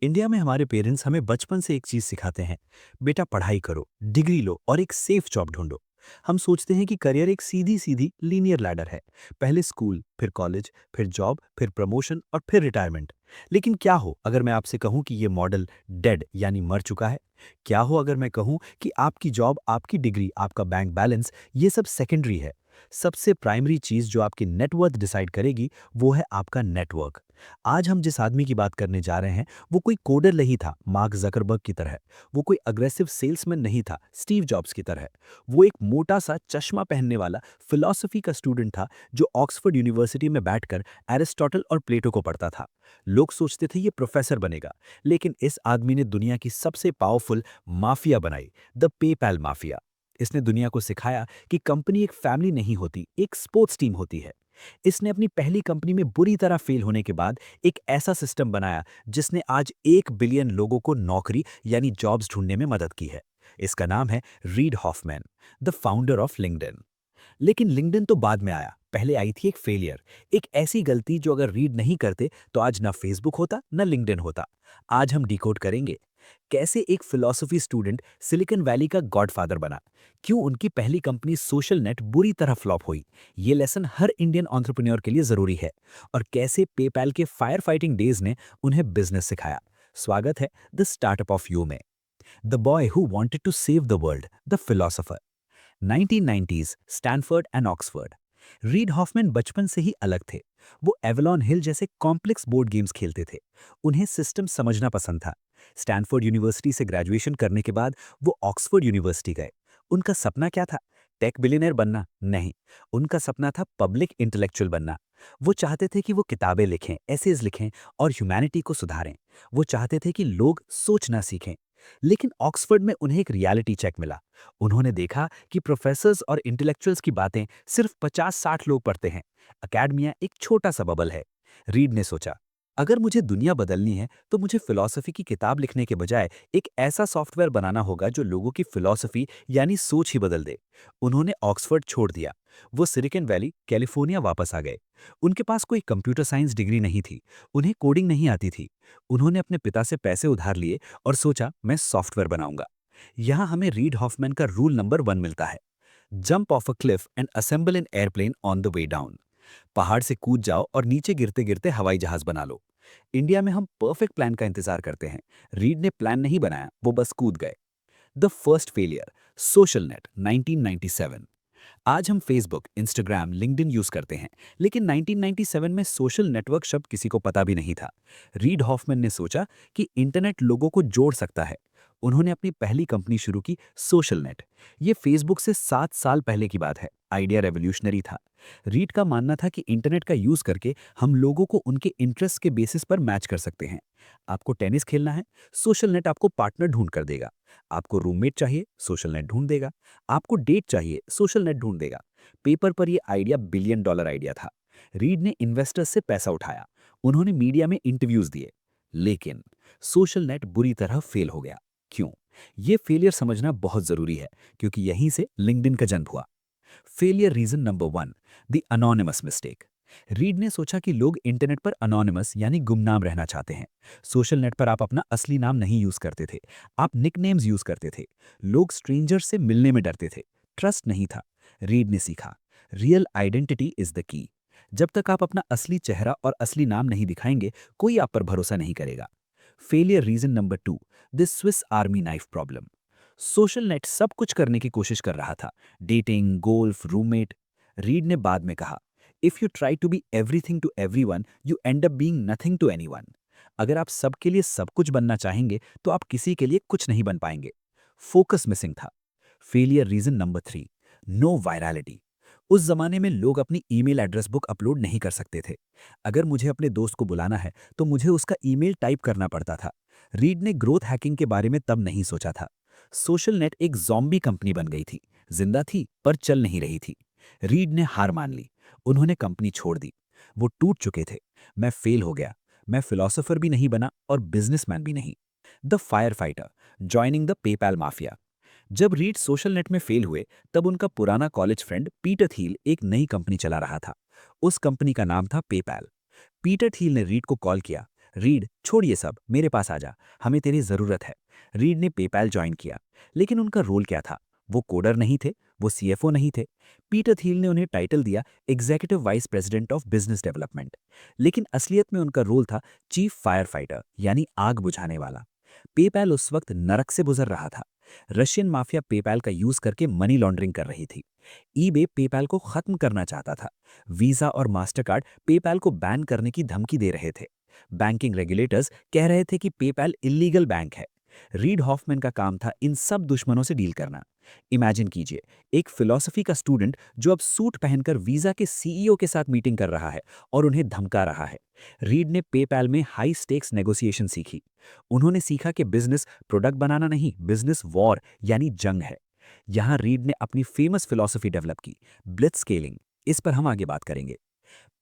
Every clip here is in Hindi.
इंडिया में हमारे पेरेंट्स हमें बचपन से एक चीज सिखाते हैं। बेटा पढ़ाई करो, डिग्री लो और एक सेफ जॉब ढूंढो। हम सोचते हैं कि करियर एक सीधी सीधी लीनियर लैडर है। पहले स्कूल, फिर कॉलेज, फिर जॉब, फिर प्रमोशन और फिर रिटायरमेंट। लेकिन क्या हो अगर मैं आपसे कहूं कि ये मॉडल डेड यानी मर चुका है? क्या हो अगर मैं कहूं कि आपकी जॉब, आपकी डिग्री, आपका बैंक बैलेंस, ये सब सेकेंडरी है? सबसे प्राइमरी चीज जो आपकी नेटवर्थ डिसाइड करेगी वो है आपका नेटवर्क। आज हम जिस आदमी की बात करने जा रहे हैं वो कोई कोडर नहीं था मार्क जकरबर्ग की तरह। वो कोई अग्रेसिव सेल्समैन नहीं था स्टीव जॉब्स की तरह। वो एक मोटा सा चश्मा पहनने वाला फिलॉसफी का स्टूडेंट था जो ऑक्सफोर्ड यूनिवर्सिटी में बैठकर एरिस्टोटल और प्लेटो को पढ़ता था। लोग सोचते थे ये प्रोफेसर बनेगा, लेकिन इस आदमी ने दुनिया की सबसे पावरफुल माफिया बनाई, द पेपैल माफिया। इसने दुनिया को सिखाया कि कंपनी एक फैमिली नहीं होती, एक स्पोर्ट्स टीम होती है। इसने अपनी पहली कंपनी में बुरी तरह फेल होने के बाद एक ऐसा सिस्टम बनाया जिसने आज 1 बिलियन लोगों को नौकरी यानी जॉब्स ढूंढने में मदद की है। इसका नाम है read Hoffmann, the founder of LinkedIn. लेकिन लिंक्डइन तो बाद में आया, पहले आई थी एक फेलियर, एक ऐसी गलती जो अगर रीड नहीं करते तो आज ना फेसबुक होता ना लिंक्डइन होता। आज हम डिकोड करेंगे कैसे एक फिलॉसफी स्टूडेंट सिलिकॉन वैली का गॉडफादर बना, क्यों उनकी पहली कंपनी सोशल नेट बुरी तरह फ्लॉप हुई, ये लेसन हर इंडियन एंटरप्रेन्योर के लिए जरूरी है, और कैसे पेपैल के फायर फाइटिंग डेज ने उन्हें बिजनेस सिखाया। स्वागत है द स्टार्टअप ऑफ यू में। The boy who wanted to save the world, the philosopher. 1990s, Stanford and Oxford. Reid Hoffman बचपन से ही अलग थे। वो एवलॉन हिल जैसे कॉम्प्लेक्स बोर्ड गेम्स खेलते थे। उन्हें सिस्टम समझना पसंद था। स्टैनफोर्ड यूनिवर्सिटी से ग्रेजुएशन करने के बाद वो ऑक्सफोर्ड यूनिवर्सिटी गए। उनका सपना क्या था? टेक बिलियनर बनना नहीं, उनका सपना था पब्लिक इंटेलेक्चुअल बनना। वो चाहते थे कि वो किताबें लिखें, एसेज लिखें और ह्यूमैनिटी को सुधारें। वो चाहते थे कि लोग सोचना सीखें। लेकिन ऑक्सफोर्ड में उन्हें एक रियलिटी चेक मिला। उन्होंने देखा कि प्रोफेसर्स और इंटेलेक्चुअल्स की बातें सिर्फ 50-60 लोग पढ़ते हैं। अकेडमिया एक छोटा सा बबल है। रीड ने सोचा, अगर मुझे दुनिया बदलनी है तो मुझे फिलॉसफी की किताब लिखने के बजाय एक ऐसा सॉफ्टवेयर बनाना होगा जो लोगों की फिलॉसफी यानी सोच ही बदल दे। उन्होंने ऑक्सफोर्ड छोड़ दिया। वो सिलिकॉन वैली, कैलिफोर्निया वापस आ गए। उनके पास कोई कंप्यूटर साइंस डिग्री नहीं थी, उन्हें कोडिंग नहीं आती थी। उन्होंने अपने पिता से पैसे उधार लिए और सोचा मैं सॉफ्टवेयर बनाऊंगा। यहाँ हमें रीड हॉफमैन का रूल नंबर 1 मिलता है। Jump of a cliff and assemble an airplane on the way down. पहाड़ से कूद जाओ और नीचे गिरते गिरते हवाई जहाज बना लो। इंडिया में हम परफेक्ट प्लान का इंतजार करते हैं। रीड ने प्लान नहीं बनाया, वो बस कूद गए। The first failure, social net, 1997। आज हम फेसबुक, इंस्टाग्राम, लिंक्डइन यूज करते हैं, लेकिन 1997 में सोशल नेटवर्क शब्द किसी को पता भी नहीं था। रीड हॉफमैन ने सोचा कि इंटरनेट लोगों को जोड़ सकता है। उन्होंने अपनी पहली कंपनी शुरू की, सोशल नेट। ये फेसबुक से 7 साल पहले की बात है। आइडिया रेवोल्यूशनरी था। रीड का मानना था कि इंटरनेट का यूज करके हम लोगों को उनके इंटरेस्ट के बेसिस पर मैच कर सकते हैं। आपको टेनिस खेलना है, सोशल नेट आपको पार्टनर ढूंढ कर देगा। आपको रूममेट चाहिए, सोशल नेट ढूंढ देगा। आपको डेट चाहिए, सोशल नेट ढूंढ देगा। पेपर पर यह आइडिया बिलियन डॉलर आइडिया था। रीड ने इन्वेस्टर्स से पैसा उठाया। उन्होंने मीडिया में इंटरव्यूज दिए। लेकिन सोशल नेट बुरी तरह फेल हो गया। क्यों? यह फेलियर समझना बहुत जरूरी है, क्योंकि यहीं से लिंक्डइन का जन्म हुआ। Failure reason number 1, the anonymous mistake. Reid ने सोचा कि लोग इंटरनेट पर अनोनिमस यानी गुमनाम रहना चाहते हैं। सोशल नेट पर आप अपना असली नाम नहीं यूज करते थे, आप निकनेम्स यूज करते थे। लोग स्ट्रेंजर से मिलने में डरते थे, ट्रस्ट नहीं था। रीड ने सीखा, real identity is the key. जब तक आप अपना असली चेहरा और असली नाम नहीं दिखाएंगे, कोई आप पर भरोसा नहीं करेगा। Failure reason number 2, the Swiss army knife problem. Social net सब कुछ करने की कोशिश कर रहा था, डेटिंग, गोल्फ, रूममेट। रीड ने बाद में कहा, if you try to be everything to everyone, you end up being nothing to anyone. अगर आप सबके लिए सब कुछ बनना चाहेंगे तो आप किसी के लिए कुछ नहीं बन पाएंगे। फोकस मिसिंग था। Failure reason number 3, no virality. उस जमाने में लोग अपनी ईमेल एड्रेस बुक अपलोड नहीं कर सकते थे। अगर मुझे अपने दोस्त को बुलाना है तो मुझे उसका ईमेल टाइप करना पड़ता था। रीड ने ग्रोथ हैकिंग के बारे में तब नहीं सोचा था। सोशल नेट एक ज़ॉम्बी कंपनी बन गई थी, जिंदा थी पर चल नहीं रही थी। रीड ने हार मान ली। उन्होंने कंपनी छोड़ दी। वो टूट चुके थे। मैं फेल हो गया। मैं फिलोसोफर भी नहीं बना और बिजनेसमैन भी नहीं। The fire fighter, joining the PayPal mafia. जब रीड सोशल नेट में फेल हुए तब उनका पुराना कॉलेज फ्रेंड पीटर थील एक नई कंपनी चला रहा था। उस कंपनी का नाम था पेपैल। पीटर थील ने रीड को कॉल किया, रीड, छोड़ ये सब, मेरे पास आ जा, हमें तेरी ज़रूरत है। रीड ने पेपैल ज्वाइन किया, लेकिन उनका रोल क्या था? वो कोडर नहीं थे, वो सीएफओ नहीं थे। पीटर थिल ने उन्हें टाइटल दिया executive vice president of business development, लेकिन असलियत में उनका रोल था चीफ फायर फाइटर, यानी आग बुझाने वाला। पेपैल उस वक्त नरक से गुजर रहा था। रशियन माफिया पेपैल का यूज करके मनी लॉन्ड्रिंग कर रही थी। ईबे पेपैल को खत्म करना चाहता था। वीजा और मास्टरकार्ड पेपैल को बैन करने की धमकी दे रहे थे। बैंकिंग रेगुलेटर्स कह रहे थे कि पेपैल इलीगल बैंक है। रीड हॉफमैन का काम था इन सब दुश्मनों से डील करना। इमेजिन कीजिए, एक फिलॉसफी का स्टूडेंट जो अब सूट पहनकर वीजा के सीईओ के साथ मीटिंग कर रहा है और उन्हें धमका रहा है। रीड ने पेपैल में हाई स्टेक्स नेगोशिएशन सीखी। उन्होंने सीखा कि बिजनेस प्रोडक्ट बनाना नहीं, बिजनेस वॉर यानी जंग है। यहां रीड ने अपनी फेमस फिलॉसफी डेवलप की, ब्लिट्ज स्केलिंग। इस पर हम आगे बात करेंगे।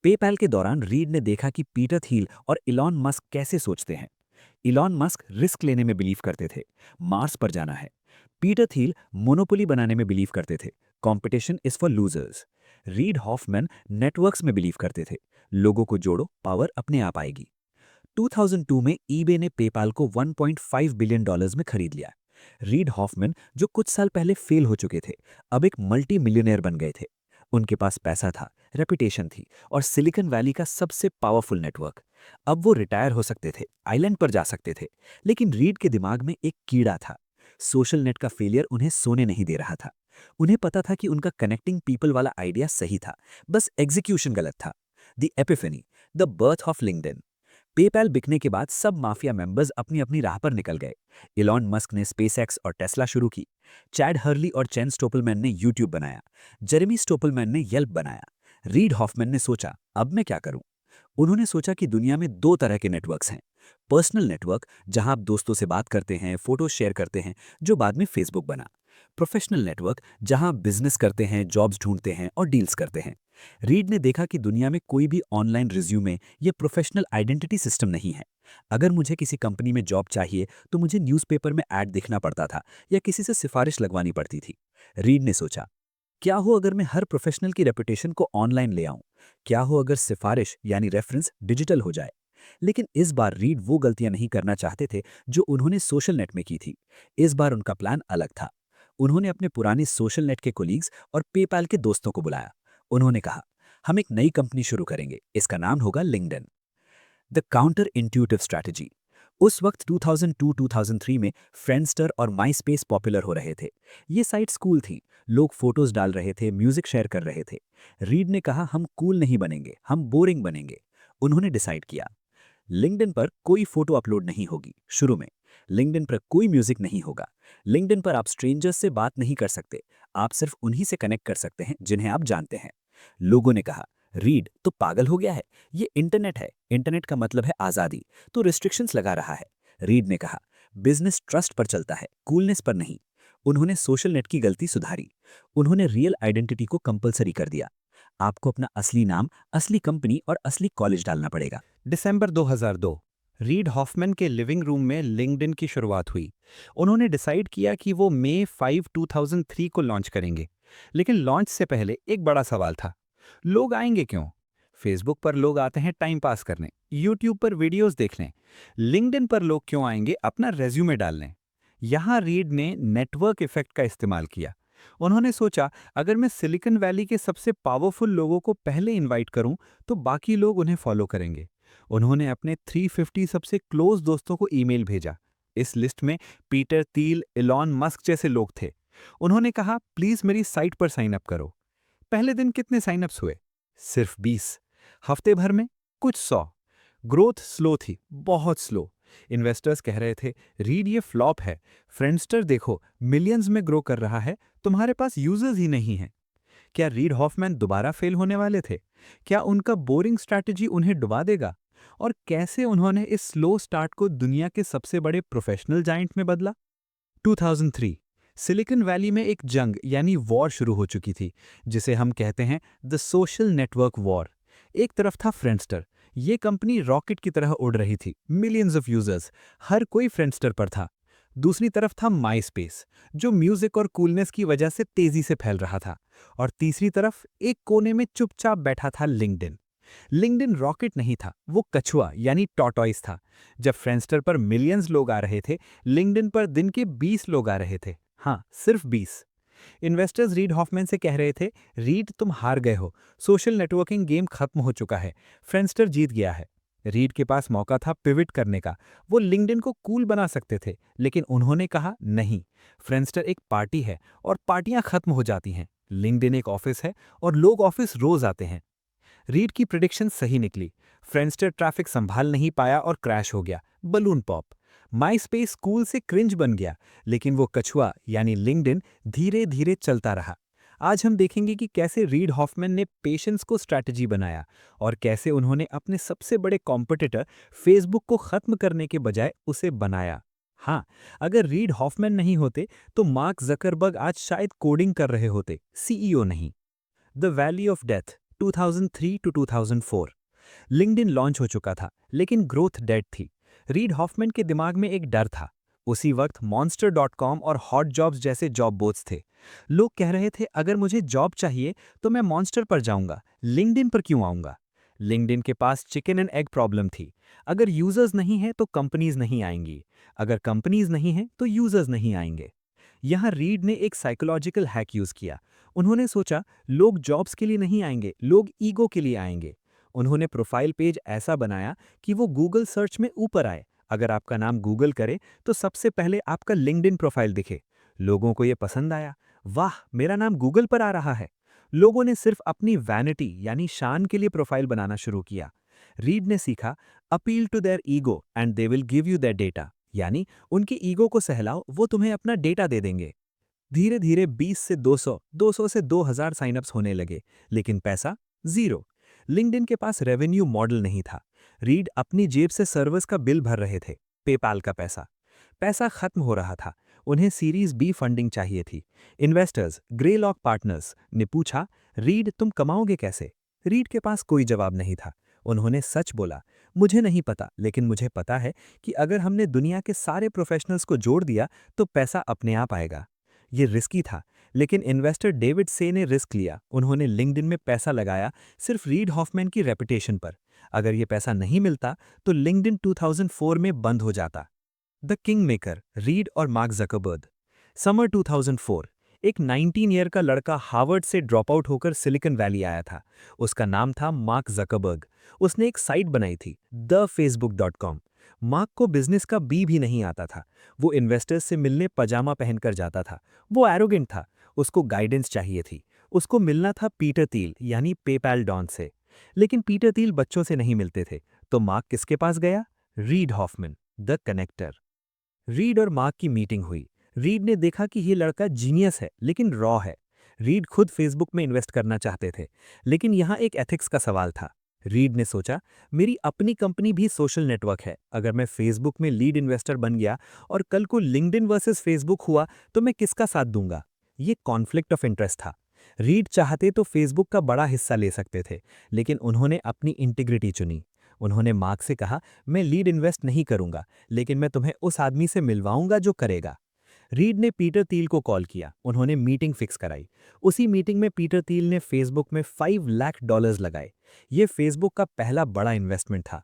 पेपैल के दौरान रीड ने देखा कि पीटर थिल और इलॉन मस्क कैसे सोचते हैं। इलॉन मस्क रिस्क लेने में बिलीव करते थे, मार्स पर जाना है। पीटर थिल मोनोपोली बनाने में बिलीव करते थे, competition is for losers. Read Hoffmann networks में बिलीव करते थे, लोगों को जोड़ो, पावर अपने आप आएगी। 2002 में ईबे ने पेपाल को 1.5 बिलियन डॉलर्स में खरीद लिया। रीड हॉफमैन, जो कुछ साल पहले फेल हो चुके थे, अब एक मल्टी मिलियनेयर बन गए थे। उनके पास पैसा था, रेपुटेशन थी और सिलिकॉन वैली का सबसे पावरफुल नेटवर्क। अब वो रिटायर हो सकते थे, आइलैंड पर जा सकते थे। लेकिन रीड के दिमाग में एक कीड़ा था। सोशल नेट का फेलियर उन्हें सोने नहीं दे रहा था। उन्हें पता था कि उनका कनेक्टिंग पीपल वाला आइडिया सही था, बस एग्जीक्यूशन गलत था। The epiphany, the birth of LinkedIn. PayPal बिकने के बाद सब माफिया मेंबर्स अपनी अपनी राह पर निकल गए। इलॉन मस्क ने स्पेसएक्स और टेस्ला शुरू की। चैड हर्ली और चेन स्टोपलमैन ने यूट्यूब बनाया। जेरेमी स्टोपलमैन ने येल्प बनाया। रीड हॉफमैन ने सोचा, अब मैं क्या करूं? उन्होंने सोचा कि दुनिया में दो तरह के नेटवर्क्स हैं। पर्सनल नेटवर्क, जहां आप दोस्तों से बात करते हैं, फोटो शेयर करते हैं, जो बाद में फेसबुक बना। प्रोफेशनल नेटवर्क, जहां आप बिजनेस करते हैं, जॉब्स ढूंढते हैं और डील्स करते हैं। रीड ने देखा कि दुनिया में कोई भी ऑनलाइन रिज्यूमे या प्रोफेशनल आइडेंटिटी सिस्टम नहीं है। अगर मुझे किसी कंपनी में जॉब चाहिए तो मुझे न्यूज़पेपर में ऐड दिखना पड़ता था या किसी से सिफारिश लगवानी पड़ती थी। रीड ने सोचा, क्या हो अगर मैं हर प्रोफेशनल की रेपुटेशन को ऑनलाइन ले आऊं? क्या हो अगर सिफारिश यानी रेफरेंस डिजिटल हो जाए? लेकिन इस बार रीड वो गलतियां नहीं करना चाहते थे जो उन्होंने सोशल नेट में की थी। इस बार उनका प्लान अलग था। उन्होंने अपने पुराने सोशल नेट के कोलीग्स और पेपाल के दोस्तों को बुलाया। उन्होंने कहा, हम एक नई कंपनी शुरू करेंगे, इसका नाम होगा LinkedIn. The counter intuitive strategy. उस वक्त 2002-2003 में फ्रेंडस्टर और माईस्पेस पॉपुलर हो रहे थे। ये साइट्स कूल थी, लोग फोटोज डाल रहे थे, म्यूजिक शेयर कर रहे थे। रीड ने कहा, हम कूल नहीं बनेंगे, हम बोरिंग बनेंगे। उन्होंने डिसाइड किया, लिंक्डइन पर कोई फोटो अपलोड नहीं होगी शुरू में। लिंक्डइन पर कोई म्यूजिक नहीं होगा। लिंक्डइन पर आप स्ट्रेंजर्स से बात नहीं कर सकते, आप सिर्फ उन्हीं से कनेक्ट कर सकते हैं जिन्हें आप जानते हैं। लोगों ने कहा, रीड तो पागल हो गया है, ये इंटरनेट है, इंटरनेट का मतलब है आज़ादी, तो रिस्ट्रिक्शंस लगा रहा है। रीड ने कहा, बिजनेस ट्रस्ट पर चलता है, कूलनेस पर नहीं। उन्होंने सोशल नेट की गलती सुधारी। उन्होंने रियल आइडेंटिटी को कंपलसरी कर दिया। आपको अपना असली नाम, असली कंपनी और असली कॉलेज डालना पड़ेगा। दिसंबर 2002 रीड हॉफमैन के लिविंग रूम में लिंक्डइन की शुरुआत हुई। उन्होंने डिसाइड किया कि वो मई 5, 2003 को लॉन्च करेंगे। लेकिन लॉन्च से पहले एक बड़ा सवाल था, लोग आएंगे क्यों? फेसबुक पर लोग आते हैं टाइम पास करने, यूट्यूब पर वीडियोस देखने। लिंक्डइन पर लोग क्यों आएंगे? अपना रेज्यूमे डालने। यहाँ रीड ने नेटवर्क इफेक्ट का इस्तेमाल किया। उन्होंने सोचा, अगर मैं सिलिकॉन वैली के सबसे पावरफुल लोगों को पहले इनवाइट करूं तो बाकी लोग उन्हें फॉलो करेंगे। उन्होंने अपने 350 सबसे क्लोज दोस्तों को ईमेल भेजा। इस लिस्ट में पीटर थिल, इलॉन मस्क जैसे लोग थे। उन्होंने कहा, प्लीज मेरी साइट पर साइन अप करो। पहले दिन कितने साइन अप्स हुए? सिर्फ 20। हफ्ते भर में कुछ 100। ग्रोथ स्लो थी, बहुत स्लो। इन्वेस्टर्स कह रहे थे, रीड ये फ्लॉप है। फ्रेंडस्टर देखो, मिलियंस में ग्रो कर रहा है, तुम्हारे पास यूजर्स ही नहीं हैं। क्या रीड हॉफमैन दोबारा फेल होने वाले थे? क्या उनका बोरिंग स्ट्रैटेजी उन्हें डुबा देगा? और कैसे उन्होंने इस स्लो स्टार्ट को दुनिया के सबसे बड़े प्रोफेशनल जाइंट में बदला? 2003 सिलिकॉन वैली में एक जंग यानी वॉर शुरू हो चुकी थी, जिसे हम कहते हैं द सोशल नेटवर्क वॉर। एक तरफ था फ्रेंडस्टर। ये कंपनी रॉकेट की तरह उड़ रही थी, मिलियंस ऑफ यूजर्स, हर कोई फ्रेंडस्टर पर था। दूसरी तरफ था माईस्पेस, जो म्यूजिक और कूलनेस की वजह से तेजी से फैल रहा था। और तीसरी तरफ एक कोने में चुपचाप बैठा था लिंक्डइन। लिंक्डइन रॉकेट नहीं था, वो कछुआ यानी टॉर्टॉइस था। जब फ्रेंडस्टर पर मिलियंस लोग आ रहे थे, लिंक्डइन पर दिन के 20 लोग आ रहे थे। हाँ, सिर्फ 20। इन्वेस्टर्स रीड हॉफमैन से कह रहे थे, रीड तुम हार गए हो, सोशल नेटवर्किंग गेम खत्म हो चुका है, फ्रेंडस्टर जीत गया है। रीड के पास मौका था पिविट करने का, वो लिंक्डइन को कूल बना सकते थे, लेकिन उन्होंने कहा नहीं, फ्रेंडस्टर एक पार्टी है और पार्टियां खत्म हो जाती हैं। लिंक्डइन एक ऑफिस है और लोग ऑफिस रोज आते हैं। रीड की प्रिडिक्शन सही निकली। फ्रेंडस्टर ट्रैफिक संभाल नहीं पाया और क्रैश हो गया, बलून पॉप। माई स्पेस कूल से क्रिंज बन गया, लेकिन वो कछुआ यानी लिंक्डइन धीरे धीरे चलता रहा। आज हम देखेंगे कि कैसे रीड हॉफमैन ने पेशेंस को स्ट्रैटेजी बनाया और कैसे उन्होंने अपने सबसे बड़े कॉम्पिटिटर फेसबुक को खत्म करने के बजाय उसे बनाया। हाँ, अगर रीड हॉफमैन नहीं होते तो मार्क जकरबर्ग आज शायद कोडिंग कर रहे होते, सीईओ नहीं। The valley of death 2003 to 2004। LinkedIn launch हो चुका था, लेकिन ग्रोथ डेड थी। रीड हॉफमैन के दिमाग में एक डर था। उसी वक्त monster.com और हॉट जॉब्स जैसे जॉब बोर्ड्स थे। लोग कह रहे थे, अगर मुझे जॉब चाहिए तो मैं मॉन्स्टर पर जाऊंगा, लिंक्डइन पर क्यों आऊंगा। लिंक्डइन के पास चिकन एंड एग प्रॉब्लम थी। अगर यूजर्स नहीं हैं तो कंपनीज नहीं आएंगी, अगर कंपनीज नहीं हैं तो यूजर्स नहीं आएंगे। यहाँ रीड ने एक साइकोलॉजिकल हैक यूज किया। उन्होंने सोचा, लोग जॉब्स के लिए नहीं आएंगे, लोग ईगो के लिए आएंगे। उन्होंने प्रोफाइल पेज ऐसा बनाया कि वो गूगल सर्च में ऊपर आए। अगर आपका नाम गूगल करे तो सबसे पहले आपका लिंक्डइन प्रोफाइल दिखे। लोगों को ये पसंद आया, वाह, मेरा नाम गूगल पर आ रहा है। लोगों ने सिर्फ अपनी वैनिटी यानी शान के लिए प्रोफाइल बनाना शुरू किया। रीड ने सीखा, appeal to their ego and they will give you their data, यानी उनकी ईगो को सहलाओ, वो तुम्हें अपना डेटा दे देंगे। धीरे धीरे 20 से 200, 200 से 2000 साइनअप्स होने लगे, लेकिन पैसा जीरो। लिंक्डइन के पास रेवेन्यू मॉडल नहीं था। रीड अपनी जेब से सर्वर्स का बिल भर रहे थे, पेपाल का पैसा। पैसा खत्म हो रहा था। उन्हें सीरीज बी फंडिंग चाहिए थी। इन्वेस्टर्स ग्रेलॉक पार्टनर्स ने पूछा, रीड तुम कमाओगे कैसे। रीड के पास कोई जवाब नहीं था। उन्होंने सच बोला, मुझे नहीं पता, लेकिन मुझे पता है कि अगर हमने दुनिया के सारे प्रोफेशनल्स को जोड़ दिया तो पैसा अपने आप आएगा। ये रिस्की था, लेकिन इन्वेस्टर डेविड से ने रिस्क लिया। उन्होंने लिंक्डइन में पैसा लगाया, सिर्फ रीड हॉफमैन की रेपुटेशन पर। अगर ये पैसा नहीं मिलता तो लिंक्डइन 2004 में बंद हो जाता। द किंग मेकर, रीड और मार्क जकरबर्ग। समर 2004। एक 19 ईयर का लड़का हार्वर्ड से ड्रॉप आउट होकर सिलिकॉन वैली आया था। उसका नाम था मार्क जकरबर्ग। उसने एक साइट बनाई थी, thefacebook.com। मार्क को बिजनेस का बी भी नहीं आता था। वो इन्वेस्टर्स से मिलने पजामा पहनकर जाता था। वो एरोगेंट था, उसको गाइडेंस चाहिए थी। उसको मिलना था पीटर थिल यानी पेपैल डॉन से। लेकिन पीटर थिल बच्चों से नहीं मिलते थे, तो मार्क किसके पास गया? Read Hoffmann, the connector. Read और मार्क की मीटिंग हुई। रीड ने देखा कि ये लड़का जीनियस है, लेकिन रॉ है। रीड खुद फेसबुक में इन्वेस्ट करना चाहते थे, लेकिन यहाँ एक एथिक्स का सवाल था। रीड ने सोचा, मेरी अपनी कंपनी भी सोशल नेटवर्क है। अगर मैं फेसबुक में लीड इन्वेस्टर बन गया और कल को लिंक्डइन वर्सेस फेसबुक हुआ तो मैं किसका साथ दूंगा? ये कॉन्फ्लिक्ट ऑफ इंटरेस्ट था। रीड चाहते तो फेसबुक का बड़ा हिस्सा ले सकते थे, लेकिन उन्होंने अपनी इंटीग्रिटी चुनी। उन्होंने मार्क से कहा, मैं लीड इन्वेस्ट नहीं करूंगा, लेकिन मैं तुम्हें उस आदमी से मिलवाऊंगा जो करेगा। रीड ने पीटर थिल को कॉल किया। उन्होंने मीटिंग फिक्स कराई। उसी मीटिंग में पीटर थिल ने फेसबुक में $5 लाख लगाए। ये फेसबुक का पहला बड़ा इन्वेस्टमेंट था।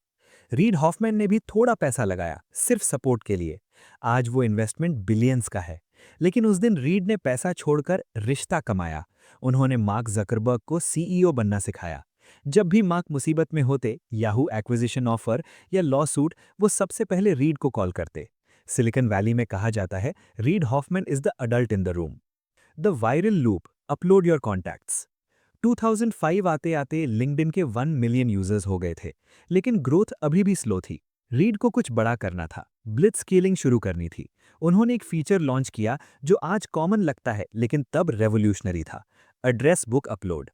रीड हॉफमैन ने भी थोड़ा पैसा लगाया, सिर्फ सपोर्ट के लिए। आज वो इन्वेस्टमेंट बिलियंस का है। लेकिन उस दिन रीड ने पैसा छोड़कर रिश्ता कमाया। उन्होंने मार्क जकरबर्ग को सीईओ बनना सिखाया। जब भी मार्क मुसीबत में होते, याहू एक्विजिशन ऑफर या लॉ सूट, वो सबसे पहले रीड को कॉल करते। सिलिकॉन वैली में कहा जाता है, read Hoffmann is the adult in the room. The viral loop, upload your contacts. 2005 आते आते लिंक्डइन के 1 मिलियन यूजर्स हो गए थे, लेकिन ग्रोथ अभी भी स्लो थी। रीड को कुछ बड़ा करना था, ब्लिट्ज स्केलिंग शुरू करनी थी। उन्होंने एक फीचर लॉन्च किया जो आज कॉमन लगता है, लेकिन तब रेवोल्यूशनरी था, एड्रेस बुक अपलोड।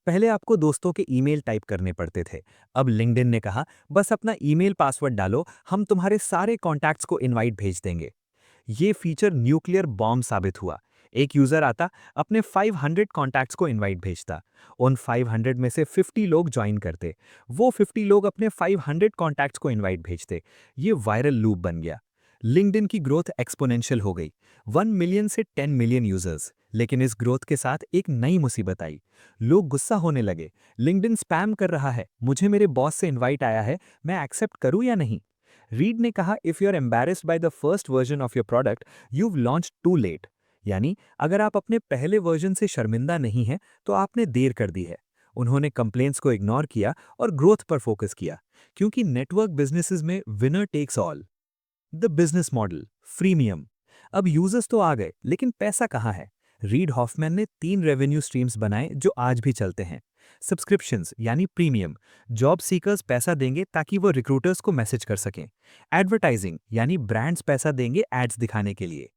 पहले आपको दोस्तों के ईमेल टाइप करने पड़ते थे। अब लिंक्डइन ने कहा, बस अपना ईमेल पासवर्ड डालो, हम तुम्हारे सारे कॉन्टैक्ट्स को इनवाइट भेज देंगे। ये फीचर न्यूक्लियर बॉम्ब साबित हुआ। एक यूजर आता, अपने 500 कॉन्टैक्ट्स को इनवाइट भेजता। उन 500 में से 50 लोग ज्वाइन करते। वो 50 लोग अपने 500 कॉन्टैक्ट्स को इनवाइट भेजते। ये वायरल लूप बन गया। लिंक्डइन की ग्रोथ एक्सपोनेंशियल हो गई, 1 मिलियन से 10 मिलियन यूजर्स। लेकिन इस ग्रोथ के साथ एक नई मुसीबत आई। लोग गुस्सा होने लगे। लिंक्डइन स्पैम कर रहा है, मुझे मेरे बॉस से इनवाइट आया है, मैं एक्सेप्ट करूं या नहीं? रीड ने कहा, if you are embarrassed by the first version of your product, you've launched too late. यानी अगर आप अपने पहले वर्जन से शर्मिंदा नहीं हैं तो आपने देर कर दी है। उन्होंने कंप्लेंट्स को इग्नोर किया और ग्रोथ पर फोकस किया, क्योंकि नेटवर्क बिजनेसेस में winner takes all. The business model freemium. अब यूजर्स तो आ गए, लेकिन पैसा कहाँ है? रीड हॉफमैन ने 3 रेवेन्यू स्ट्रीम्स बनाए जो आज भी चलते हैं। सब्सक्रिप्शंस यानी प्रीमियम, जॉब सीकर्स पैसा देंगे ताकि वो रिक्रूटर्स को मैसेज कर सकें। एडवर्टाइजिंग यानी ब्रांड्स पैसा देंगे एड्स दिखाने के लिए।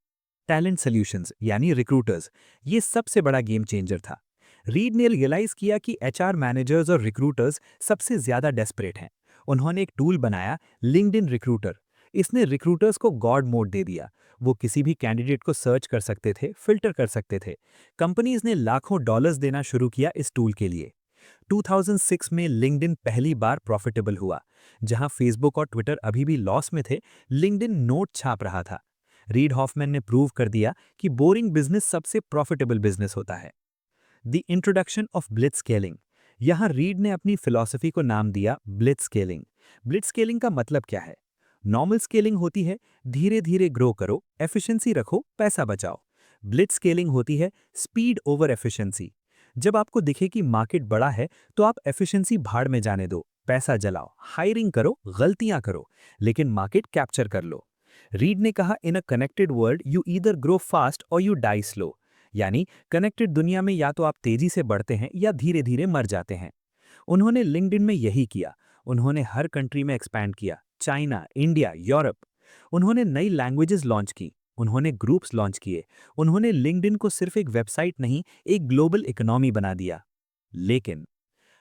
टैलेंट सॉल्यूशंस यानी रिक्रूटर्स, ये सबसे बड़ा गेम चेंजर था। रीड ने रियलाइज किया कि एचआर मैनेजर्स और रिक्रूटर्स सबसे ज्यादा डेस्परेट हैं। उन्होंने एक टूल बनाया, लिंक्डइन रिक्रूटर। इसने रिक्रूटर्स को गॉड मोड दे दिया। वो किसी भी कैंडिडेट को सर्च कर सकते थे, फिल्टर कर सकते थे। कंपनीज ने लाखों डॉलर्स देना शुरू किया इस टूल के लिए। 2006 में लिंक्डइन पहली बार प्रॉफिटेबल हुआ। जहां फेसबुक और ट्विटर अभी भी लॉस में थे, लिंक्डइन नोट छाप रहा था। रीड हॉफमैन ने प्रूव कर दिया कि बोरिंग बिजनेस सबसे प्रॉफिटेबल बिजनेस होता है। The introduction of blitz scaling. यहां रीड ने अपनी फिलॉसफी को नाम दिया ब्लिट्ज स्केलिंग। ब्लिट्ज स्केलिंग का मतलब क्या है? नॉर्मल स्केलिंग होती है धीरे धीरे ग्रो करो, एफिशिएंसी रखो, पैसा बचाओ। ब्लिट्ज स्केलिंग होती है स्पीड ओवर एफिशिएंसी। जब आपको दिखे कि मार्केट बड़ा है तो आप एफिशिएंसी भाड़ में जाने दो, पैसा जलाओ, हायरिंग करो, गलतियां करो, लेकिन मार्केट कैप्चर कर लो। रीड ने कहा, in a connected world you either grow fast और यू डाई स्लो। यानी कनेक्टेड दुनिया में या तो आप तेजी से बढ़ते हैं या धीरे धीरे मर जाते हैं। उन्होंने लिंक्डइन में यही किया। उन्होंने हर कंट्री में एक्सपैंड किया, चाइना, इंडिया, यूरोप। उन्होंने नई लैंग्वेजेस लॉन्च की, उन्होंने ग्रुप्स लॉन्च किए। उन्होंने लिंक्डइन को सिर्फ एक वेबसाइट नहीं, एक ग्लोबल इकोनॉमी बना दिया। लेकिन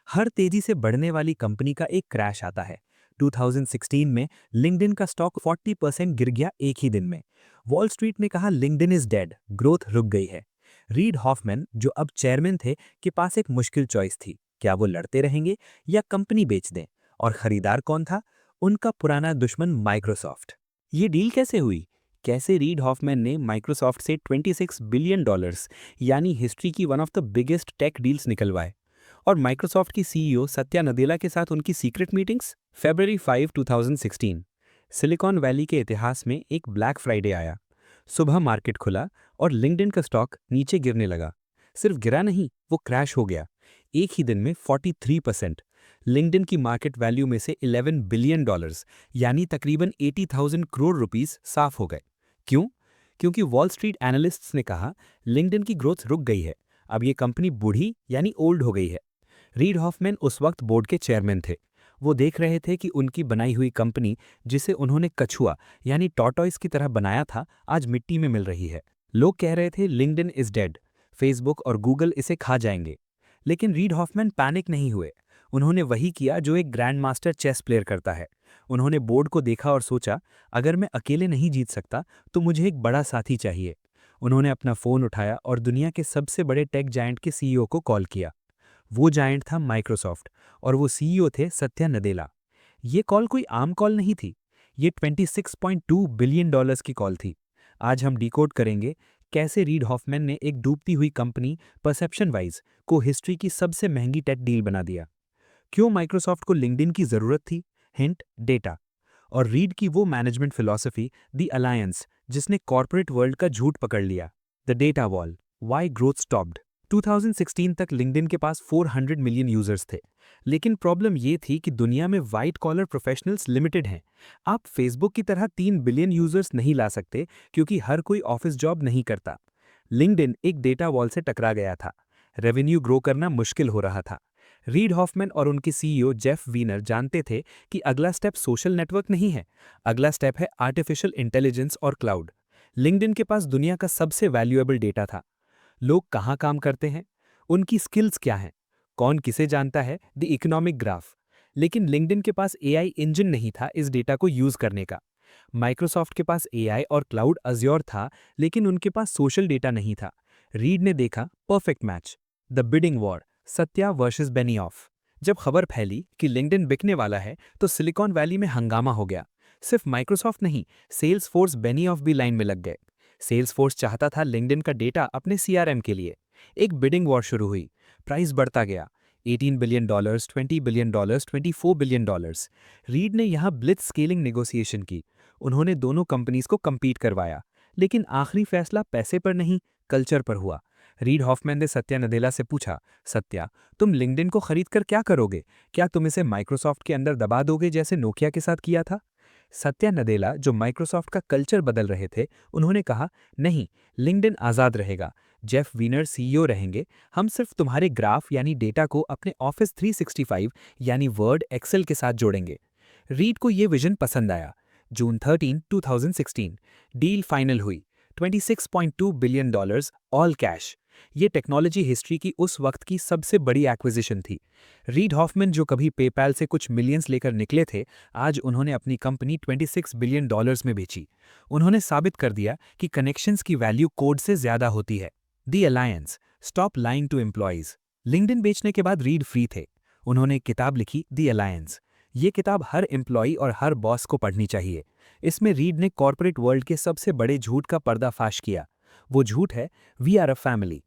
हर तेजी से बढ़ने वाली कंपनी का एक क्रैश आता है। 2016 में लिंक्डइन का स्टॉक 40% गिर गया एक ही दिन में। वॉल स्ट्रीट ने कहा, लिंक्डइन इज डेड, ग्रोथ रुक गई है। रीड हॉफमैन, जो अब चेयरमैन थे, के पास एक मुश्किल चॉइस थी। क्या वो लड़ते रहेंगे या कंपनी बेच दें? और खरीदार कौन था? उनका पुराना दुश्मन माइक्रोसॉफ्ट। ये डील कैसे हुई? कैसे रीड हॉफमैन ने माइक्रोसॉफ्ट से $26 बिलियन यानी हिस्ट्री की one of the biggest tech deals निकलवाए? और माइक्रोसॉफ्ट की सीईओ सत्या नदेला के साथ उनकी सीक्रेट मीटिंग्स? फरवरी 5, 2016 सिलिकॉन वैली के इतिहास में एक ब्लैक फ्राइडे आया। सुबह मार्केट खुला और लिंक्डइन का स्टॉक नीचे गिरने लगा। सिर्फ गिरा नहीं, वो क्रैश हो गया। एक ही दिन में 43%। लिंक्डइन की मार्केट वैल्यू में से $11 बिलियन यानी तकरीबन 80,000 करोड़ रुपीस साफ हो गए। क्यों? क्योंकि वॉल स्ट्रीट एनालिस्ट्स ने कहा, लिंक्डइन की ग्रोथ रुक गई है, अब ये कंपनी बूढ़ी यानी ओल्ड हो गई है। रीड हॉफमैन उस वक्त बोर्ड के चेयरमैन थे। वो देख रहे थे कि उनकी बनाई हुई कंपनी, जिसे उन्होंने कछुआ यानी टॉर्टॉइस की तरह बनाया था, आज मिट्टी में मिल रही है। लोग कह रहे थे लिंक्डइन इज डेड, फेसबुक और गूगल इसे खा जाएंगे। लेकिन रीड हॉफमैन पैनिक नहीं हुए। उन्होंने वही किया जो एक ग्रैंड मास्टर चेस प्लेयर करता है। उन्होंने बोर्ड को देखा और सोचा, अगर मैं अकेले नहीं जीत सकता तो मुझे एक बड़ा साथी चाहिए। उन्होंने अपना फोन उठाया और दुनिया के सबसे बड़े टेक जायंट के सीईओ को कॉल किया। वो जायंट था माइक्रोसॉफ्ट और वो सीईओ थे सत्या नदेला। ये कॉल कोई आम कॉल नहीं थी, ये $26.2 बिलियन की कॉल थी। आज हम डिकोड करेंगे कैसे रीड हॉफमैन ने एक डूबती हुई कंपनी परसेप्शन वाइज को हिस्ट्री की सबसे महंगी टेक डील बना दिया। क्यों माइक्रोसॉफ्ट को लिंक्डइन की जरूरत थी? Hint, data. और रीड की वो मैनेजमेंट फिलॉसफी, द अलायंस, जिसने कॉर्पोरेट वर्ल्ड का झूठ पकड़ लिया। The data wall, why growth stopped. 2016 तक लिंक्डइन के पास 400 मिलियन यूजर्स थे। लेकिन प्रॉब्लम ये थी कि दुनिया में वाइट कॉलर प्रोफेशनल्स लिमिटेड हैं। आप फेसबुक की तरह 3 बिलियन यूजर्स नहीं ला सकते, क्योंकि हर कोई ऑफिस जॉब नहीं करता। लिंक्डइन एक डेटा वॉल से टकरा गया था। रेवेन्यू ग्रो करना मुश्किल हो रहा था। रीड हॉफमैन और उनके सीईओ जेफ वीनर जानते थे कि अगला स्टेप सोशल नेटवर्क नहीं है, अगला स्टेप है आर्टिफिशियल इंटेलिजेंस और क्लाउड। लिंक्डइन के पास दुनिया का सबसे वैल्यूएबल डेटा था। लोग कहाँ काम करते हैं, उनकी स्किल्स क्या हैं, कौन किसे जानता है, द इकोनॉमिक ग्राफ। लेकिन लिंक्डइन के पास एआई इंजन नहीं था इस डेटा को यूज करने का। माइक्रोसॉफ्ट के पास एआई और क्लाउड अज्योर था, लेकिन उनके पास सोशल डेटा नहीं था। रीड ने देखा perfect match, the bidding war, Satya versus Benioff. जब खबर फैली कि लिंक्डइन बिकने वाला है तो सिलिकॉन वैली में हंगामा हो गया। सिर्फ माइक्रोसॉफ्ट नहीं, सेल्स फोर्स बेनियॉफ भी लाइन में लग गए। सेल्सफोर्स चाहता था लिंक्डइन का डेटा अपने सीआरएम के लिए। एक बिडिंग वॉर शुरू हुई। प्राइस बढ़ता गया। 18 billion dollars, 20 billion dollars, 24 billion dollars. Read ने यहाँ ब्लिट्ज स्केलिंग नेगोशिएशन की। उन्होंने दोनों कंपनीज को compete करवाया। लेकिन आखिरी फैसला पैसे पर नहीं, कल्चर पर हुआ। रीड हॉफमैन ने सत्या नदेला से पूछा, सत्या, तुम लिंक्डइन को खरीद कर क्या करोगे? क्या तुम इसे माइक्रोसॉफ्ट के अंदर दबा दोगे जैसे नोकिया के साथ किया था? सत्या नदेला, जो माइक्रोसॉफ्ट का कल्चर बदल रहे थे, उन्होंने कहा, नहीं, लिंक्डइन आज़ाद रहेगा। जेफ वीनर सीईओ रहेंगे। हम सिर्फ तुम्हारे ग्राफ यानी डेटा को अपने ऑफिस 365 यानी वर्ड, एक्सेल के साथ जोड़ेंगे। रीड को ये विजन पसंद आया। जून 13, 2016 डील फाइनल हुई। 26.2 बिलियन डॉलर्स, ऑल कैश। ये टेक्नोलॉजी हिस्ट्री की उस वक्त की सबसे बड़ी एक्विजिशन थी। रीड हॉफमैन, जो कभी पेपैल से कुछ मिलियंस लेकर निकले थे, आज उन्होंने अपनी कंपनी 26 बिलियन डॉलर्स में बेची। उन्होंने साबित कर दिया कि कनेक्शंस की वैल्यू कोड से ज्यादा होती है। The alliance, stop lying to employees. LinkedIn बेचने के बाद रीड फ्री थे। उन्होंने एक किताब लिखी, दी अलायंस। ये किताब हर एम्प्लॉय और हर बॉस को पढ़नी चाहिए। इसमें रीड ने कॉर्पोरेट वर्ल्ड के सबसे बड़े झूठ का पर्दाफाश किया। वो झूठ है, वी आर अ फैमिली।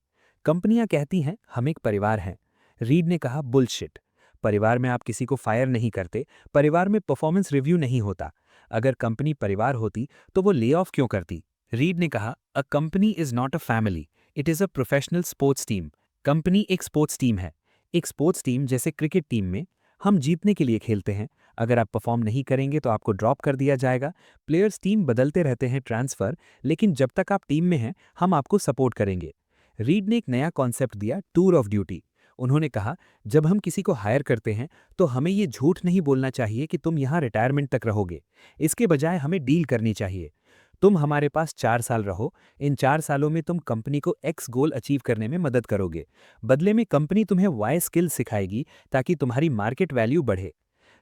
कंपनियां कहती हैं हम एक परिवार हैं। रीड ने कहा, बुलशिट। परिवार में आप किसी को फायर नहीं करते, परिवार में परफॉर्मेंस रिव्यू नहीं होता। अगर कंपनी परिवार होती तो वो ले ऑफ क्यों करती? रीड ने कहा, a company is not a family, it is a professional sports team. Company एक स्पोर्ट्स टीम है। एक स्पोर्ट्स टीम जैसे क्रिकेट टीम में हम जीतने के लिए खेलते हैं। अगर आप परफॉर्म नहीं करेंगे तो आपको ड्रॉप कर दिया जाएगा। प्लेयर्स टीम बदलते रहते हैं, ट्रांसफर, लेकिन जब तक आप टीम में हैं हम आपको सपोर्ट करेंगे। रीड ने एक नया कॉन्सेप्ट दिया, टूर ऑफ ड्यूटी। उन्होंने कहा, जब हम किसी को हायर करते हैं तो हमें ये झूठ नहीं बोलना चाहिए कि तुम यहाँ रिटायरमेंट तक रहोगे। इसके बजाय हमें डील करनी चाहिए। तुम हमारे पास 4 साल रहो। इन 4 सालों में तुम कंपनी को एक्स गोल अचीव करने में मदद करोगे। बदले में कंपनी तुम्हें वाई स्किल सिखाएगी ताकि तुम्हारी मार्केट वैल्यू बढ़े।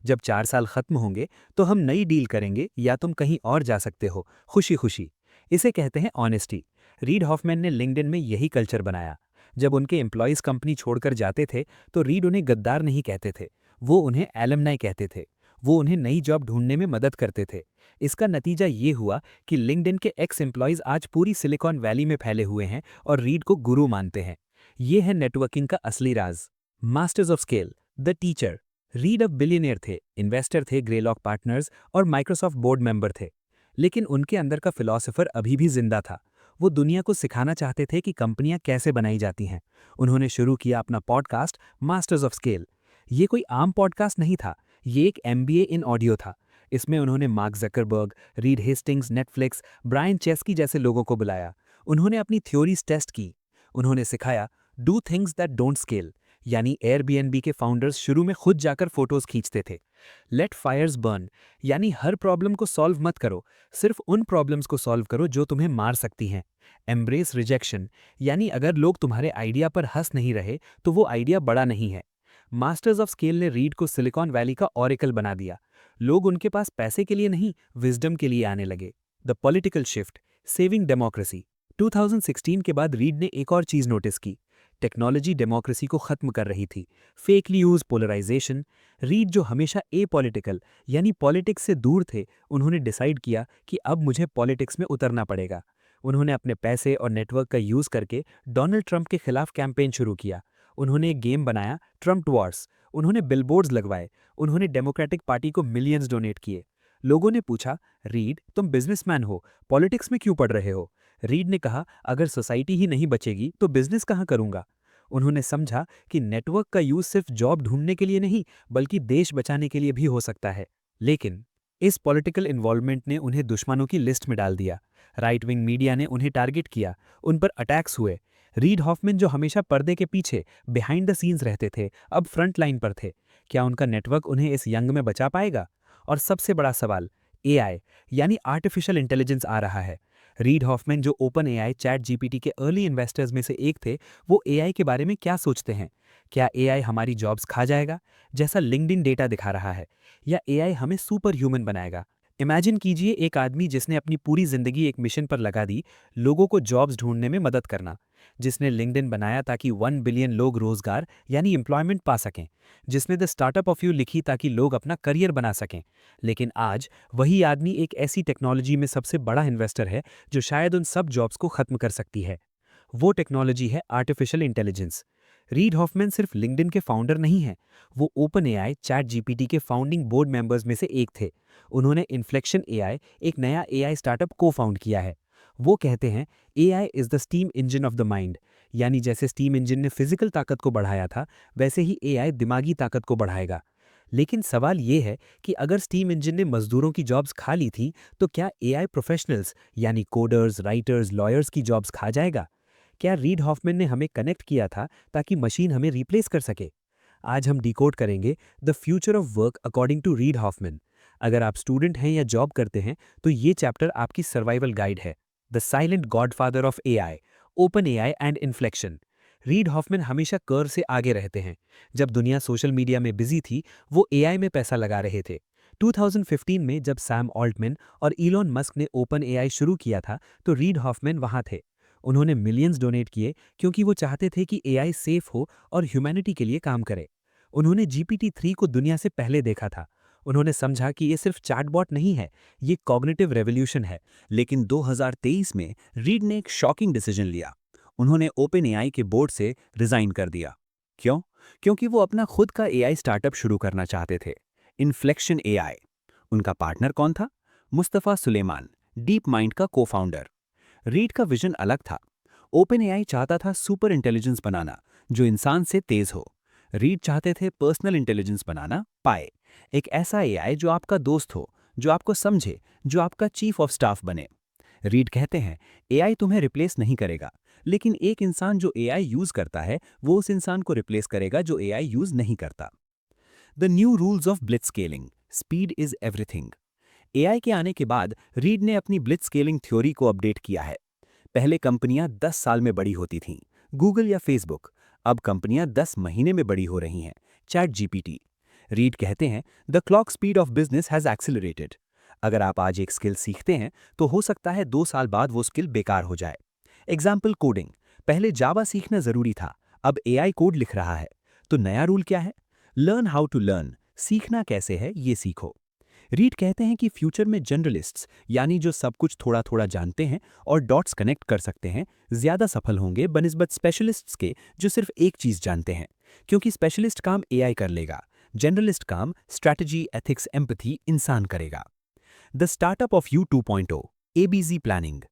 जब 4 साल खत्म होंगे तो हम नई डील करेंगे या तुम कहीं और जा सकते हो, खुशी खुशी। इसे कहते हैं ऑनेस्टी। रीड हॉफमैन ने लिंक्डइन में यही कल्चर बनाया। जब उनके एम्प्लॉयज कंपनी छोड़कर जाते थे तो रीड उन्हें गद्दार नहीं कहते थे, वो उन्हें एलमनाई कहते थे। वो उन्हें नई जॉब ढूंढने में मदद करते थे। इसका नतीजा ये हुआ कि लिंक्डइन के एक्स एम्प्लॉयज आज पूरी सिलिकॉन वैली में फैले हुए हैं और रीड को गुरु मानते हैं। ये है नेटवर्किंग का असली राज। Masters of scale, the teacher. Reid अब बिलियनियर थे, इन्वेस्टर थे, ग्रेलॉक पार्टनर्स और माइक्रोसॉफ्ट बोर्ड मेंबर थे। लेकिन उनके अंदर का फिलॉसफर अभी भी जिंदा था। वो दुनिया को सिखाना चाहते थे कि कंपनियां कैसे बनाई जाती हैं। उन्होंने शुरू किया अपना पॉडकास्ट, मास्टर्स ऑफ स्केल। ये कोई आम पॉडकास्ट नहीं था, ये एक एमबीए इन ऑडियो था। इसमें उन्होंने Mark Zuckerberg, Reid Hastings, Netflix, Brian Chesky जैसे लोगों को बुलाया। उन्होंने अपनी थ्योरीज टेस्ट की। उन्होंने सिखाया, do things that don't scale. यानी एयरबीएनबी के फाउंडर्स शुरू में खुद जाकर फोटोज खींचते थे। लेट फायर्स बर्न, यानी हर प्रॉब्लम को सॉल्व मत करो, सिर्फ उन प्रॉब्लम्स को सॉल्व करो जो तुम्हें मार सकती हैं। एम्ब्रेस रिजेक्शन, यानी अगर लोग तुम्हारे आइडिया पर हंस नहीं रहे तो वो आइडिया बड़ा नहीं है। मास्टर्स ऑफ स्केल ने रीड को सिलिकॉन वैली का ऑरेकल बना दिया। लोग उनके पास पैसे के लिए नहीं, विजडम के लिए आने लगे। The political shift, saving democracy. 2016 के बाद रीड ने एक और चीज नोटिस की। टेक्नोलॉजी डेमोक्रेसी को खत्म कर रही थी। Fake news, polarisation. रीड, जो हमेशा पॉलिटिकल यानी पॉलिटिक्स से दूर थे, उन्होंने डिसाइड किया कि अब मुझे पॉलिटिक्स में उतरना पड़ेगा। उन्होंने अपने पैसे और नेटवर्क का यूज करके डोनाल्ड ट्रंप के खिलाफ कैंपेन शुरू किया। उन्होंने एक गेम बनाया, ट्रंप वॉर्स। उन्होंने बिलबोर्ड्स लगवाए। उन्होंने डेमोक्रेटिक पार्टी को मिलियंस डोनेट किए। लोगों ने पूछा, रीड, तुम बिजनेसमैन हो, पॉलिटिक्स में क्यों पढ़ रहे हो? रीड ने कहा, अगर सोसाइटी ही नहीं बचेगी तो बिजनेस कहाँ करूंगा? उन्होंने समझा कि नेटवर्क का यूज सिर्फ जॉब ढूंढने के लिए नहीं, बल्कि देश बचाने के लिए भी हो सकता है। लेकिन इस पॉलिटिकल इन्वॉल्वमेंट ने उन्हें दुश्मनों की लिस्ट में डाल दिया। राइट विंग मीडिया ने उन्हें टारगेट किया, उन पर अटैक्स हुए। रीड हॉफमैन, जो हमेशा पर्दे के पीछे बिहाइंड द सीन्स रहते थे, अब फ्रंट लाइन पर थे। क्या उनका नेटवर्क उन्हें इस यंग में बचा पाएगा? और सबसे बड़ा सवाल, एआई यानी आर्टिफिशियल इंटेलिजेंस आ रहा है। रीड हॉफमैन, जो ओपन एआई, चैट जीपीटी के अर्ली इन्वेस्टर्स में से एक थे, वो एआई के बारे में क्या सोचते हैं? क्या एआई हमारी जॉब्स खा जाएगा, जैसा लिंक्डइन डेटा दिखा रहा है, या एआई हमें सुपर ह्यूमन बनाएगा? इमेजिन कीजिए एक आदमी जिसने अपनी पूरी जिंदगी एक मिशन पर लगा दी, लोगों को जॉब्स ढूंढने में मदद करना। जिसने लिंक्डइन बनाया ताकि 1 बिलियन लोग रोजगार यानी एम्प्लॉयमेंट पा सकें, जिसने द स्टार्टअप ऑफ यू लिखी ताकि लोग अपना करियर बना सकें। लेकिन आज वही आदमी एक ऐसी टेक्नोलॉजी में सबसे बड़ा इन्वेस्टर है जो शायद उन सब जॉब्स को खत्म कर सकती है। वो टेक्नोलॉजी है आर्टिफिशियल इंटेलिजेंस। रीड हॉफमैन सिर्फ लिंक्डइन के फाउंडर नहीं हैं, वो ओपन एआई चैट जीपीटी के फाउंडिंग बोर्ड मेंबर्स में से एक थे। उन्होंने इन्फ्लेक्शन एआई, एक नया एआई स्टार्टअप को फाउंड किया है। वो कहते हैं AI is the steam engine of the mind, यानी जैसे स्टीम इंजन ने फिजिकल ताकत को बढ़ाया था, वैसे ही एआई दिमागी ताकत को बढ़ाएगा। लेकिन सवाल ये है कि अगर स्टीम इंजन ने मजदूरों की जॉब्स खा ली थी, तो क्या एआई प्रोफेशनल्स यानी कोडर्स, राइटर्स, लॉयर्स की जॉब्स खा जाएगा? क्या रीड हॉफमैन ने हमें कनेक्ट किया था ताकि मशीन हमें रिप्लेस कर सके? आज हम डिकोड करेंगे the future of work according to Reid Hoffman. अगर आप स्टूडेंट हैं या जॉब करते हैं तो ये चैप्टर आपकी सर्वाइवल गाइड है। The silent godfather of AI, open AI and inflection. Read Hoffmann हमेशा कर्व से आगे रहते हैं। जब दुनिया सोशल मीडिया में बिजी थी, वो एआई में पैसा लगा रहे थे। 2015 में जब सैम ऑल्टमैन और इलॉन मस्क ने ओपन एआई शुरू किया था, तो रीड हॉफमैन वहां थे। उन्होंने मिलियंस डोनेट किए क्योंकि वो चाहते थे कि एआई सेफ हो और ह्यूमैनिटी के लिए काम करे। उन्होंने GPT-3 को दुनिया से पहले देखा था। उन्होंने समझा कि ये सिर्फ चैटबॉट नहीं है, ये कॉग्निटिव रेवोल्यूशन है। लेकिन 2023 में रीड ने एक शॉकिंग डिसीजन लिया। उन्होंने ओपन एआई के बोर्ड से रिजाइन कर दिया। क्यों? क्योंकि वो अपना खुद का एआई स्टार्टअप शुरू करना चाहते थे, इन्फ्लेक्शन एआई। उनका पार्टनर कौन था? मुस्तफा सुलेमान, डीप माइंड का को-फाउंडर। रीड का विजन अलग था। ओपन एआई चाहता था सुपर इंटेलिजेंस बनाना जो इंसान से तेज हो। रीड चाहते थे पर्सनल इंटेलिजेंस बनाना, पाए, एक ऐसा एआई जो आपका दोस्त हो, जो आपको समझे, जो आपका चीफ ऑफ स्टाफ बने। रीड कहते हैं एआई तुम्हें रिप्लेस नहीं करेगा, लेकिन एक इंसान जो एआई यूज करता है वो उस इंसान को रिप्लेस करेगा जो एआई यूज नहीं करता। The new rules of blitz scaling, speed is everything. AI के आने के बाद रीड ने अपनी ब्लिट्ज स्केलिंग थ्योरी को अपडेट किया है। पहले कंपनियां 10 साल में बड़ी होती थीं, गूगल या फेसबुक। अब कंपनियां 10 महीने में बड़ी हो रही हैं, चैट जीपीटी। रीड कहते हैं the clock speed of business has accelerated. अगर आप आज एक स्किल सीखते हैं तो हो सकता है 2 साल बाद वो स्किल बेकार हो जाए। एग्जाम्पल कोडिंग, पहले जावा सीखना जरूरी था, अब एआई कोड लिख रहा है। तो नया रूल क्या है? लर्न हाउ टू लर्न, सीखना कैसे है ये सीखो। रीड कहते हैं कि फ्यूचर में जनरलिस्ट्स यानी जो सब कुछ थोड़ा थोड़ा जानते हैं और डॉट्स कनेक्ट कर सकते हैं, ज्यादा सफल होंगे बनिस्बत स्पेशलिस्ट्स के जो सिर्फ एक चीज जानते हैं। क्योंकि स्पेशलिस्ट काम एआई कर लेगा, जनरलिस्ट काम स्ट्रैटेजी, एथिक्स, एम्पैथी इंसान करेगा। The startup of you 2.0, ABG planning.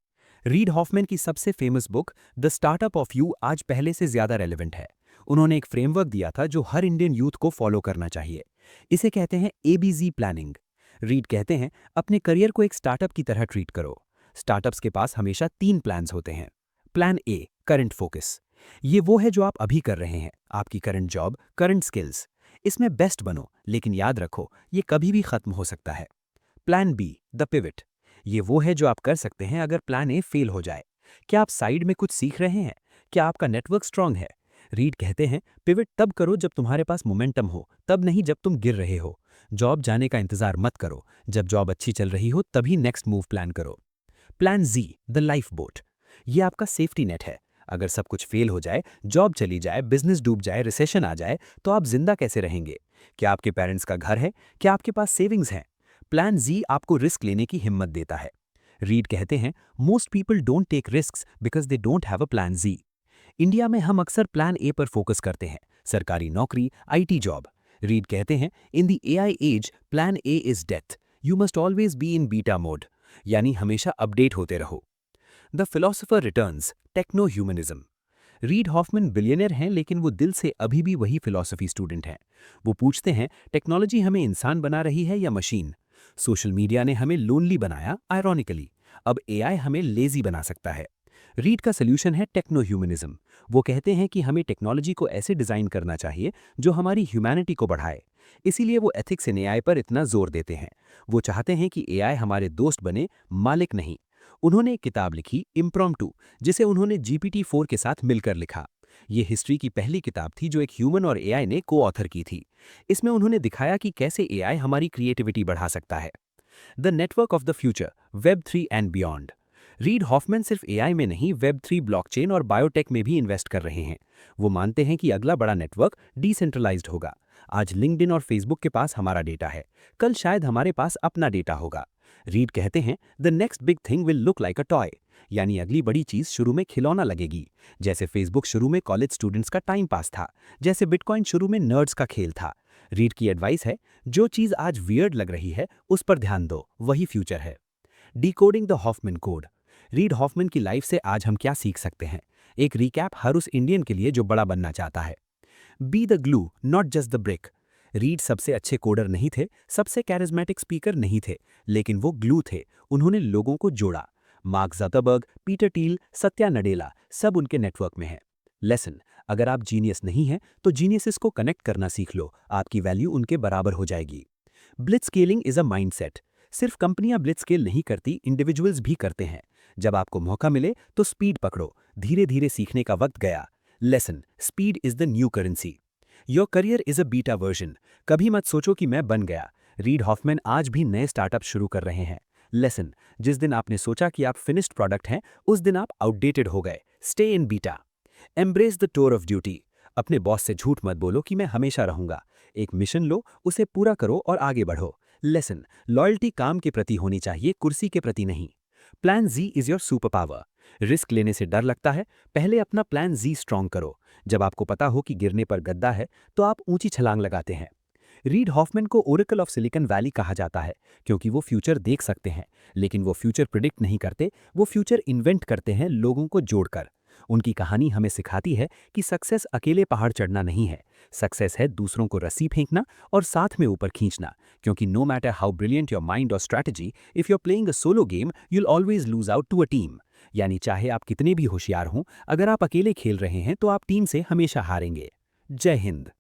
Read Hoffman की सबसे famous book the startup of you आज पहले से ज्यादा रेलेवेंट है। उन्होंने एक फ्रेमवर्क दिया था जो हर इंडियन यूथ को फॉलो करना चाहिए। इसे कहते हैं एबीजी प्लानिंग। रीड कहते हैं अपने करियर को एक स्टार्टअप की तरह ट्रीट करो। स्टार्टअप्स के पास हमेशा 3 प्लान्स होते हैं। Plan A, current focus. ये वो है जो आप अभी कर रहे हैं, आपकी करंट जॉब, करंट स्किल्स। इसमें बेस्ट बनो, लेकिन याद रखो ये कभी भी खत्म हो सकता है। Plan B, the pivot. ये वो है जो आप कर सकते हैं अगर प्लान ए फेल हो जाए। क्या आप साइड में कुछ सीख रहे हैं? क्या आपका नेटवर्क स्ट्रांग है? रीड कहते हैं पिवट तब करो जब तुम्हारे पास मोमेंटम हो, तब नहीं जब तुम गिर रहे हो। जॉब जाने का इंतजार मत करो, जब जॉब अच्छी चल रही हो तभी नेक्स्ट मूव प्लान करो। Plan G, the life boat. ये आपका सेफ्टी नेट है। अगर सब कुछ फेल हो जाए, जॉब चली जाए, बिजनेस डूब जाए, रिसेशन आ जाए, तो आप जिंदा कैसे रहेंगे? क्या आपके पेरेंट्स का घर है? क्या आपके पास सेविंग्स हैं? प्लान जी आपको रिस्क लेने की हिम्मत देता है। रीड कहते हैं most people don't take risks because they don't have a plan G. India में हम अक्सर प्लान ए पर फोकस करते हैं, सरकारी नौकरी, आईटी जॉब। रीड कहते हैं in the AI age plan A is death, you must always be in beta mode, यानी हमेशा अपडेट होते रहो। The philosopher returns, techno humanism. Reid Hoffman billionaire हैं लेकिन वो दिल से अभी भी वही फिलॉसफी स्टूडेंट हैं। वो पूछते हैं टेक्नोलॉजी हमें इंसान बना रही है या मशीन? सोशल मीडिया ने हमें लोनली बनाया, आयरॉनिकली। अब एआई हमें लेजी बना सकता है। रीड का सल्यूशन है टेक्नो ह्यूमनिज्म। वो कहते हैं कि हमें टेक्नोलॉजी को ऐसे डिजाइन करना चाहिए जो हमारी ह्यूमैनिटी को बढ़ाए। इसीलिए वो एथिक्स इन एआई पर इतना जोर देते हैं। वो चाहते हैं कि एआई हमारे दोस्त बने, मालिक नहीं। उन्होंने एक किताब लिखी इम्प्रॉम्प्टू, जिसे उन्होंने GPT-4 के साथ मिलकर लिखा। ये हिस्ट्री की पहली किताब थी जो एक ह्यूमन और एआई ने को ऑथर की थी। इसमें उन्होंने दिखाया कि कैसे एआई हमारी क्रिएटिविटी बढ़ा सकता है। The network of the future, web 3 and beyond. Read Hoffmann सिर्फ एआई में नहीं, वेब 3, ब्लॉकचेन और बायोटेक में भी इन्वेस्ट कर रहे हैं। वो मानते हैं कि अगला बड़ा नेटवर्क डिसेंट्रलाइज्ड होगा। आज लिंक्डइन और फेसबुक के पास हमारा डेटा है, कल शायद हमारे पास अपना डेटा होगा। रीड कहते हैं the next big thing will look like a toy, यानी अगली बड़ी चीज शुरू में खिलौना लगेगी। जैसे फेसबुक शुरू में कॉलेज स्टूडेंट्स का टाइम पास था, जैसे बिटकॉइन शुरू में नर्ड्स का खेल था। रीड की एडवाइस है, जो चीज आज वियर्ड लग रही है उस पर ध्यान दो, वही फ्यूचर है। Decoding the Hoffman code. Reid Hoffman की लाइफ से आज हम क्या सीख सकते हैं? एक रिकैप हर उस इंडियन के लिए जो बड़ा बनना चाहता है। Be the glue, not just the brick. Read सबसे अच्छे कोडर नहीं थे, सबसे कैरिज्मेटिक स्पीकर नहीं थे, लेकिन वो ग्लू थे। उन्होंने लोगों को जोड़ा। Mark Zuckerberg, Peter Thiel, Satya Nadella, सब उनके नेटवर्क में हैं। लेसन, अगर आप जीनियस नहीं हैं तो जीनियसेस को कनेक्ट करना सीख लो, आपकी वैल्यू उनके बराबर हो जाएगी। Blitz scaling is a mindset. सिर्फ कंपनियां ब्लिट्ज स्केल नहीं करती, इंडिविजुअल्स भी करते हैं। जब आपको मौका मिले तो स्पीड पकड़ो, धीरे धीरे सीखने का वक्त गया। Lesson, speed is the new currency. Your career is a beta version. कभी मत सोचो कि मैं बन गया। रीड हॉफमैन आज भी नए स्टार्टअप शुरू कर रहे हैं। लेसन, जिस दिन आपने सोचा कि आप फिनिश्ड प्रोडक्ट हैं, उस दिन आप आउटडेटेड हो गए। Stay in beta. Embrace the tour of duty. अपने बॉस से झूठ मत बोलो कि मैं हमेशा रहूंगा। एक मिशन लो, उसे पूरा करो और आगे बढ़ो। लेसन, लॉयल्टी काम के प्रति होनी चाहिए, कुर्सी के प्रति नहीं। Plan G is your superpower. Risk लेने से डर लगता है, पहले अपना प्लान जी स्ट्रॉन्ग करो। जब आपको पता हो कि गिरने पर गद्दा है तो आप ऊंची छलांग लगाते हैं। रीड हॉफमैन को ओरेकल ऑफ सिलिकॉन वैली कहा जाता है, क्योंकि वो फ्यूचर देख सकते हैं, लेकिन वो फ्यूचर प्रिडिक्ट नहीं करते, वो फ्यूचर इन्वेंट करते हैं लोगों को जोड़कर। उनकी कहानी हमें सिखाती है कि सक्सेस अकेले पहाड़ चढ़ना नहीं है, सक्सेस है दूसरों को रस्सी फेंकना और साथ में ऊपर खींचना। क्योंकि no matter how brilliant your mind और strategy, if you are playing a solo game you'll always lose out to a team. यानी चाहे आप कितने भी होशियार हों, अगर आप अकेले खेल रहे हैं तो आप टीम से हमेशा हारेंगे। जय हिंद।